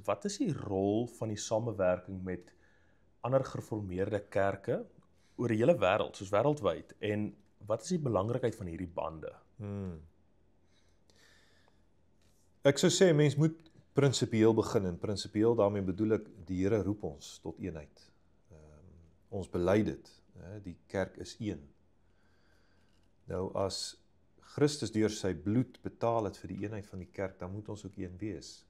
wat is die rol van die samewerking met ander gereformeerde kerke oor die hele wêreld, soos wêreldwyd, en wat is die belangrikheid van hierdie bande? Ek sou sê, mens moet prinsipieel begin, en prinsipieel daarmee bedoel ek, die Here roep ons tot eenheid. Ons bely dit, die kerk is een. Nou as Christus deur sy bloed betaal het vir die eenheid van die kerk, dan moet ons ook een wees.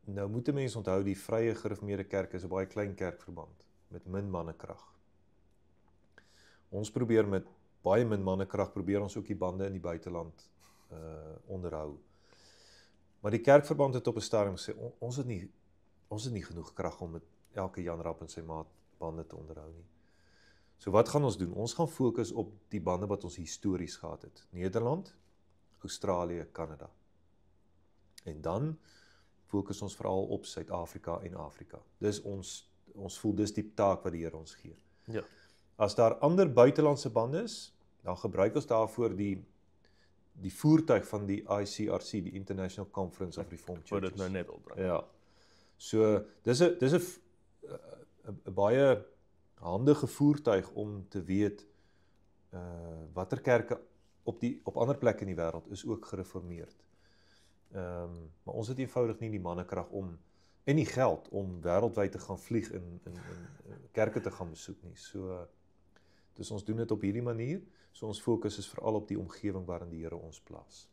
Nou moet 'n mens onthou, die vrye gereformeerde kerk is 'n baie klein kerkverband, met min mannekrag. Ons probeer met baie min mannekrag, probeer ons ook die bande in die buiteland onderhou. Maar die kerkverband het op 'n stadium gesê, ons het nie genoeg krag om met elke Jan Rapp en sy maat bande te onderhou nie. So wat gaan ons doen? Ons gaan fokus op die bande wat ons histories gehad het. Nederland, Australië, Kanada. En dan fokus ons veral op Suid-Afrika en Afrika. Dis ons voel dis die taak wat die Here ons gee. Ja. As daar ander buitelandse bande is, dan gebruik ons daarvoor die voertuig van die ICRC, die International Conference of Reformed Wou Churches. dit nou net opbring. Ja. So, dis 'n baie handige voertuig om te weet watter kerke op ander plekke in die wêreld is ook gereformeerd. Maar ons het eenvoudig nie die mannekrag om en die geld om wêreldwyd te gaan vlieg en kerke te gaan besoek nie. So dus ons doen dit op hierdie manier. So ons fokus is veral op die omgewing waarin die Here ons plaas.